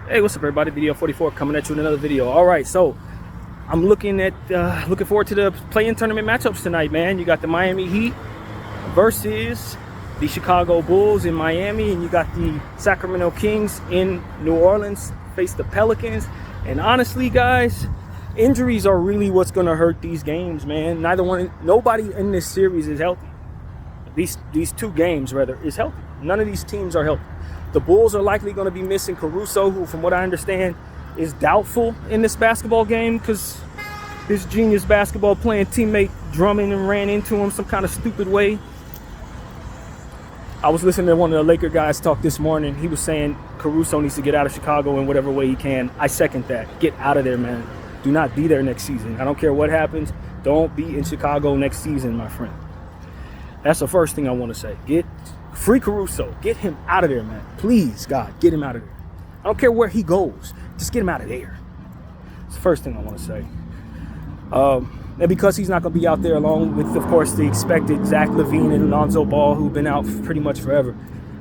Hey, what's up, everybody? Video 44 coming at you in another video. All right, so I'm looking forward to the play-in tournament matchups tonight, man. You got the Miami Heat versus the Chicago Bulls in Miami, and you got the Sacramento Kings in New Orleans face the Pelicans. And honestly, guys, injuries are really what's going to hurt these games, man. Nobody in this series is healthy. These two games, rather, is healthy. None of these teams are healthy. The Bulls are likely going to be missing Caruso, who, from what I understand, is doubtful in this basketball game because his genius basketball playing teammate Drummond and ran into him some kind of stupid way. I was listening to one of the Laker guys talk this morning. He was saying Caruso needs to get out of Chicago in whatever way he can. I second that. Get out of there, man. Do not be there next season. I don't care what happens. Don't be in Chicago next season, my friend. That's the first thing I want to say. Get free Caruso. Get him out of there, man. Please, God, get him out of there. I don't care where he goes. Just get him out of there. It's the first thing I want to say. And because he's not going to be out there along with, of course, the expected Zach LaVine and Lonzo Ball, who've been out pretty much forever.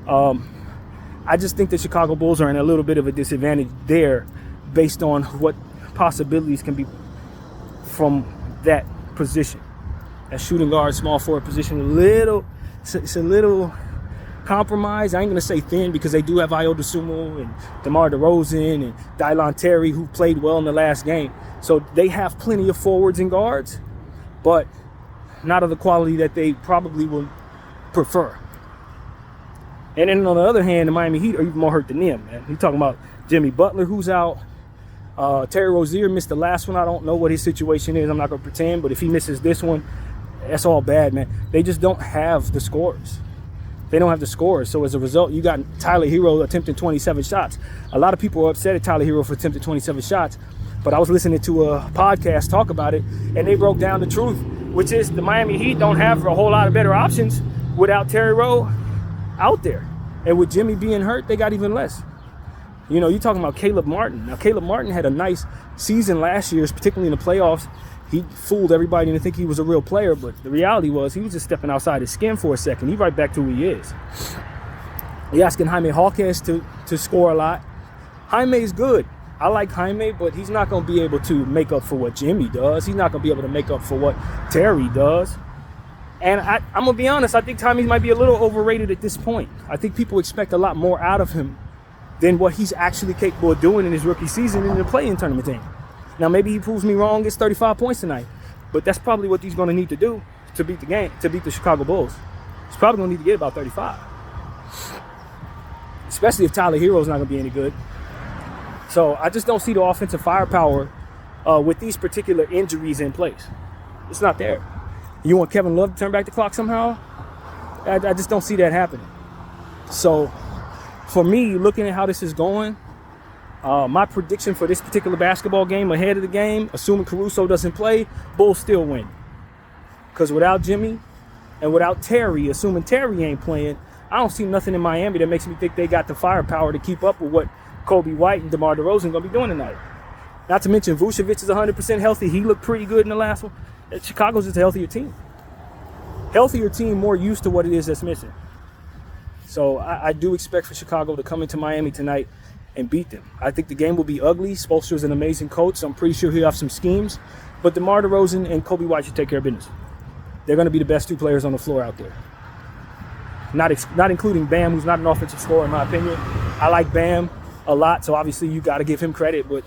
I just think the Chicago Bulls are in a little bit of a disadvantage there based on what possibilities can be from that position. That shooting guard, small forward position, it's a little compromised. I ain't going to say thin because they do have Ayo Dosunmu and DeMar DeRozan and Dylon Terry, who played well in the last game. So they have plenty of forwards and guards, but not of the quality that they probably would prefer. And then on the other hand, the Miami Heat are even more hurt than them, man. You're talking about Jimmy Butler, who's out. Terry Rozier missed the last one. I don't know what his situation is. I'm not going to pretend, but if he misses this one, that's all bad, man. They just don't have the scores. They don't have the scores. So as a result, you got Tyler Hero attempting 27 shots. A lot of people are upset at Tyler Hero for attempting 27 shots. But I was listening to a podcast talk about it, and they broke down the truth, which is the Miami Heat don't have a whole lot of better options without Terry Rowe out there. And with Jimmy being hurt, they got even less. You know, you're talking about Caleb Martin. Now, Caleb Martin had a nice season last year, particularly in the playoffs. He fooled everybody into thinking he was a real player, but the reality was he was just stepping outside his skin for a second. He's right back to who he is. You're asking Jaime Jaquez to score a lot. Jaime's good. I like Jaime, but he's not going to be able to make up for what Jimmy does. He's not going to be able to make up for what Terry does. And I'm going to be honest, I think Jaime might be a little overrated at this point. I think people expect a lot more out of him than what he's actually capable of doing in his rookie season in the play-in tournament game. Now, maybe he proves me wrong, gets 35 points tonight, but that's probably what he's going to need to do to beat the game, to beat the Chicago Bulls. He's probably going to need to get about 35, especially if Tyler Hero's not going to be any good. So I just don't see the offensive firepower with these particular injuries in place. It's not there. You want Kevin Love to turn back the clock somehow? I just don't see that happening. So for me, looking at how this is going, my prediction for this particular basketball game ahead of the game, assuming Caruso doesn't play, Bulls still win. Because without Jimmy and without Terry, assuming Terry ain't playing, I don't see nothing in Miami that makes me think they got the firepower to keep up with what Kobe White and DeMar DeRozan going to be doing tonight. Not to mention Vucevic is 100% healthy. He looked pretty good in the last one. Chicago's just a healthier team. Healthier team, more used to what it is that's missing. So I do expect for Chicago to come into Miami tonight and beat them. I think the game will be ugly. Spoelstra's an amazing coach, so I'm pretty sure he'll have some schemes. But DeMar DeRozan and Kobe White should take care of business. They're going to be the best two players on the floor out there. Not including Bam, who's not an offensive scorer in my opinion. I like Bam a lot, so obviously you got to give him credit, but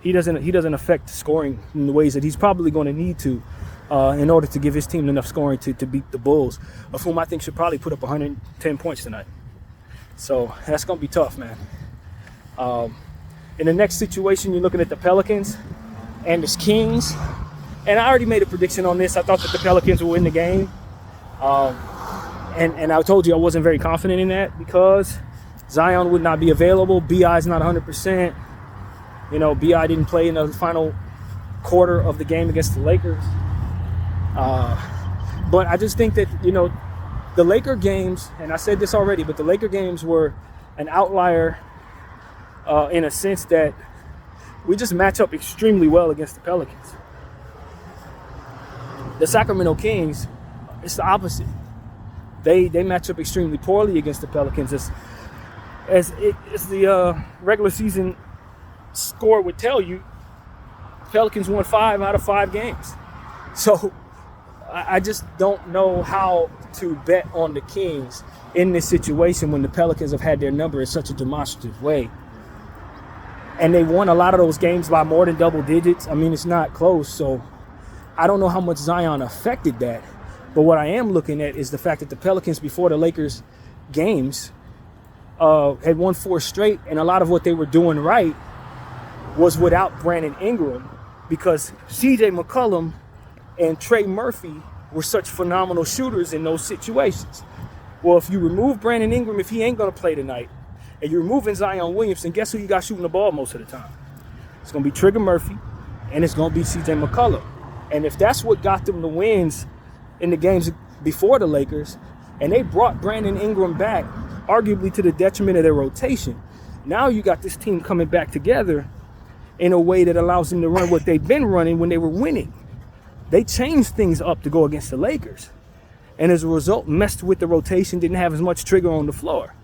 he doesn't affect scoring in the ways that he's probably going to need to in order to give his team enough scoring to beat the Bulls, of whom I think should probably put up 110 points tonight. So that's going to be tough, man. In the next situation, you're looking at the Pelicans and the Kings, and I already made a prediction on this. I thought that the Pelicans would win the game, and I told you I wasn't very confident in that because Zion would not be available. B.I. is not 100%. You know, B.I. didn't play in the final quarter of the game against the Lakers. But I just think that, you know, the Laker games, and I said this already, but the Laker games were an outlier in a sense that we just match up extremely well against the Pelicans. The Sacramento Kings, it's the opposite. They match up extremely poorly against the Pelicans. As the regular season score would tell you, Pelicans won 5 out of 5 games. So I just don't know how to bet on the Kings in this situation when the Pelicans have had their number in such a demonstrative way. And they won a lot of those games by more than double digits. I mean, it's not close. So I don't know how much Zion affected that. But what I am looking at is the fact that the Pelicans, before the Lakers games, had won 4 straight. And a lot of what they were doing right was without Brandon Ingram, because CJ McCollum and Trey Murphy were such phenomenal shooters in those situations. Well, if you remove Brandon Ingram, if he ain't going to play tonight, and you're removing Zion Williamson, guess who you got shooting the ball most of the time? It's going to be Trigger Murphy, and it's going to be CJ McCollum. And if that's what got them the wins in the games before the Lakers, and they brought Brandon Ingram back, arguably to the detriment of their rotation, now you got this team coming back together in a way that allows them to run what they've been running when they were winning. They changed things up to go against the Lakers. And as a result, messed with the rotation, didn't have as much trigger on the floor.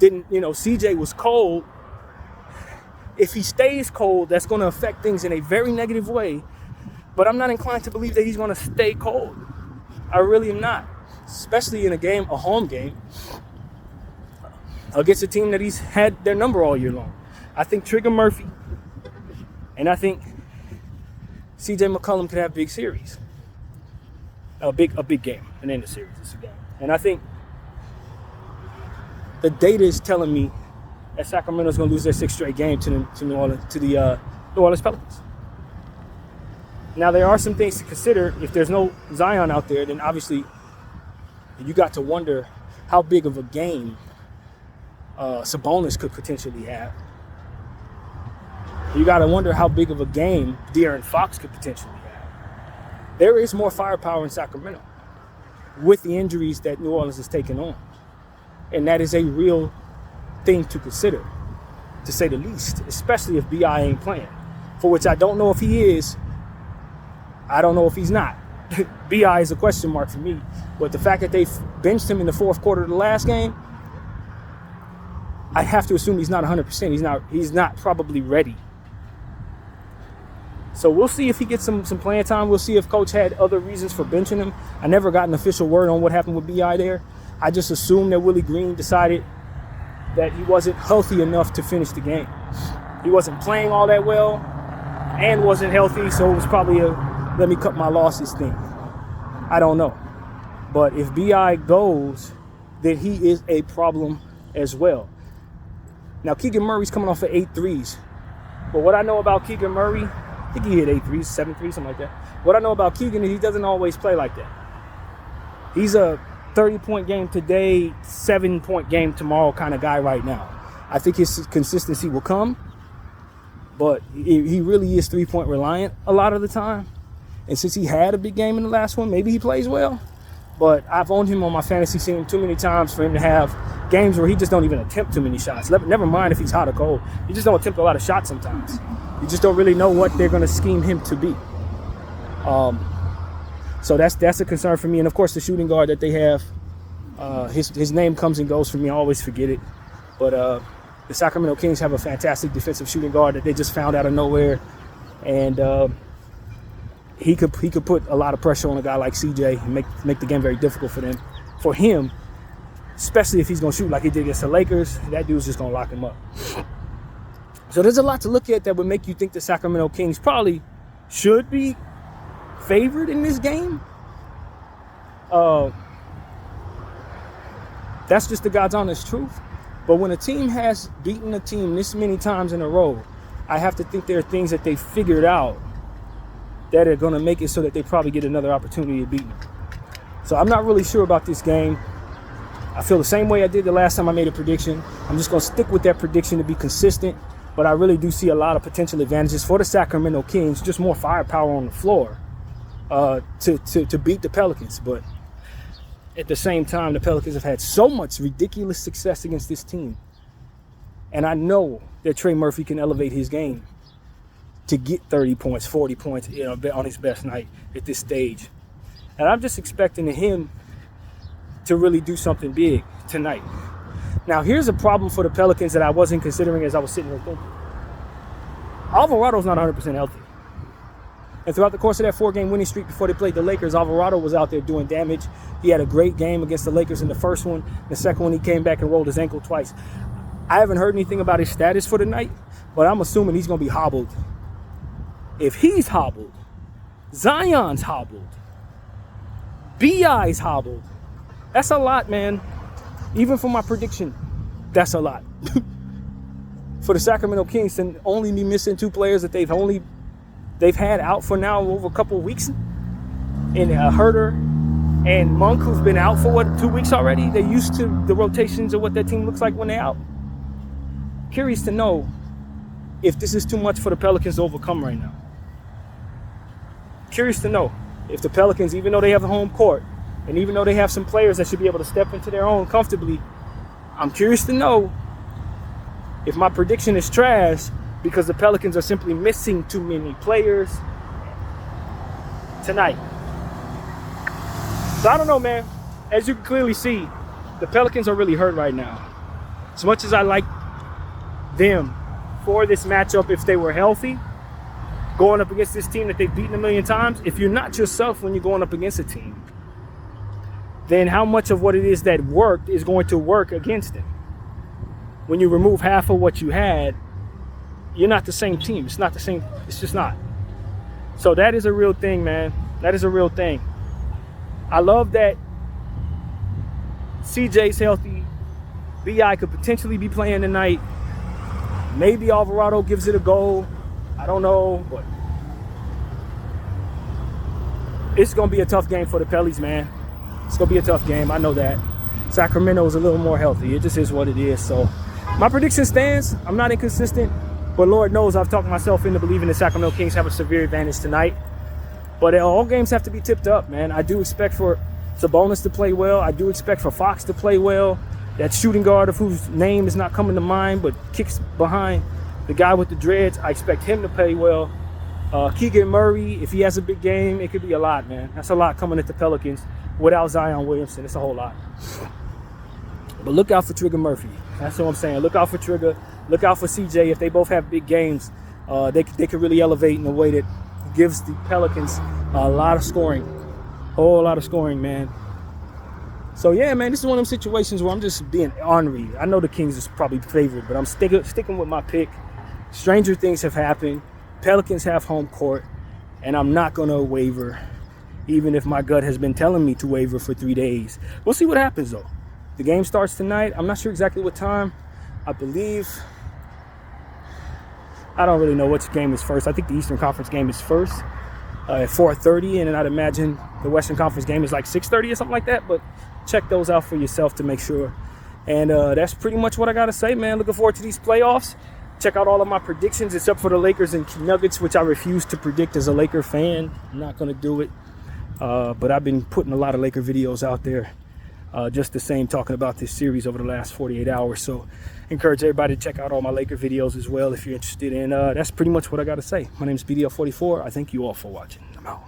CJ was cold. If he stays cold, that's going to affect things in a very negative way. But I'm not inclined to believe that he's going to stay cold. I really am not. Especially in a home game, against a team that he's had their number all year long. I think Trigger Murphy and I think CJ McCollum could have big series. A big game, and then the series is a game. And I think the data is telling me that Sacramento's going to lose their 6th straight game to the New Orleans Pelicans. Now, there are some things to consider. If there's no Zion out there, then obviously you got to wonder how big of a game Sabonis could potentially have. You got to wonder how big of a game De'Aaron Fox could potentially have. There is more firepower in Sacramento with the injuries that New Orleans is taking on. And that is a real thing to consider, to say the least, especially if B.I. ain't playing, for which I don't know if he is. I don't know if he's not. B.I. is a question mark for me. But the fact that they benched him in the 4th quarter of the last game, I have to assume he's not 100%. He's not probably ready. So we'll see if he gets some playing time. We'll see if Coach had other reasons for benching him. I never got an official word on what happened with B.I. there. I just assumed that Willie Green decided that he wasn't healthy enough to finish the game. He wasn't playing all that well and wasn't healthy, so it was probably a let me cut my losses thing. I don't know. But if B.I. goes, then he is a problem as well. Now, Keegan Murray's coming off of 8 threes. But what I know about Keegan Murray, I think he hit 8 threes, 7 threes, something like that. What I know about Keegan is he doesn't always play like that. He's a 30-point game today, 7-point game tomorrow kind of guy right now. I think his consistency will come, but he really is 3-point reliant a lot of the time. And since he had a big game in the last one, maybe he plays well. But I've owned him on my fantasy team too many times for him to have games where he just don't even attempt too many shots. Never mind if he's hot or cold. He just don't attempt a lot of shots sometimes. You just don't really know what they're going to scheme him to be. So that's a concern for me. And, of course, the shooting guard that they have, his name comes and goes for me. I always forget it. But the Sacramento Kings have a fantastic defensive shooting guard that they just found out of nowhere. And he could put a lot of pressure on a guy like CJ and make the game very difficult for him, especially if he's going to shoot like he did against the Lakers. That dude's just going to lock him up. So there's a lot to look at that would make you think the Sacramento Kings probably should be favored in this game. That's just the God's honest truth. But when a team has beaten a team this many times in a row, I have to think there are things that they figured out that are going to make it so that they probably get another opportunity to beat them. So I'm not really sure about this game. I feel the same way I did the last time I made a prediction. I'm just going to stick with that prediction to be consistent. But I really do see a lot of potential advantages for the Sacramento Kings, just more firepower on the floor to beat the Pelicans. But at the same time, the Pelicans have had so much ridiculous success against this team. And I know that Trey Murphy can elevate his game to get 30 points, 40 points, on his best night at this stage. And I'm just expecting him to really do something big tonight. Now, here's a problem for the Pelicans that I wasn't considering as I was sitting here thinking. Alvarado's not 100% healthy. And throughout the course of that 4-game winning streak before they played the Lakers, Alvarado was out there doing damage. He had a great game against the Lakers in the first one. The second one, he came back and rolled his ankle twice. I haven't heard anything about his status for tonight, but I'm assuming he's going to be hobbled. If he's hobbled, Zion's hobbled, B.I.'s hobbled. That's a lot, man. Even for my prediction, that's a lot. For the Sacramento Kings to only be missing 2 players that they've had out for now over a couple of weeks, in Herter and Monk, who's been out for 2 weeks already. They're used to the rotations of what their team looks like when they're out. Curious to know if this is too much for the Pelicans to overcome right now. Curious to know if the Pelicans, even though they have a home court, and even though they have some players that should be able to step into their own comfortably, I'm curious to know if my prediction is trash because the Pelicans are simply missing too many players tonight. So I don't know, man. As you can clearly see, the Pelicans are really hurt right now. As much as I like them for this matchup, if they were healthy, going up against this team that they've beaten a million times, if you're not yourself when you're going up against a team, then how much of what it is that worked is going to work against them? When you remove half of what you had, you're not the same team. It's not the same. It's just not. So that is a real thing, man. That is a real thing. I love that CJ's healthy. B.I. could potentially be playing tonight. Maybe Alvarado gives it a go. I don't know, but it's going to be a tough game for the Pellies, man. It's going to be a tough game. I know that. Sacramento is a little more healthy. It just is what it is. So my prediction stands. I'm not inconsistent, but Lord knows I've talked myself into believing the Sacramento Kings have a severe advantage tonight. But all games have to be tipped up, man. I do expect for Sabonis to play well. I do expect for Fox to play well. That shooting guard of whose name is not coming to mind, but kicks behind the guy with the dreads, I expect him to play well. Keegan Murray, if he has a big game, it could be a lot, man. That's a lot coming at the Pelicans without Zion Williamson. It's a whole lot. But look out for Trigger Murphy. That's what I'm saying. Look out for Trigger. Look out for CJ. If they both have big games, they could really elevate in a way that gives the Pelicans a lot of scoring. A whole lot of scoring, man. So, yeah, man, this is one of them situations where I'm just being ornery. I know the Kings is probably favored, but I'm sticking with my pick. Stranger things have happened. Pelicans have home court, and I'm not going to waver, even if my gut has been telling me to waver for 3 days. We'll see what happens, though. The game starts tonight. I'm not sure exactly what time. I believe, I don't really know which game is first. I think the Eastern Conference game is first at 4:30, and then I'd imagine the Western Conference game is like 6:30 or something like that, but check those out for yourself to make sure. And that's pretty much what I got to say, man. Looking forward to these playoffs. Check out all of my predictions except for the Lakers and Nuggets, which I refuse to predict as a Laker fan. I'm not going to do it. But I've been putting a lot of Laker videos out there just the same, talking about this series over the last 48 hours. So encourage everybody to check out all my Laker videos as well if you're interested. And that's pretty much what I got to say. My name is BDL44. I thank you all for watching. I'm out.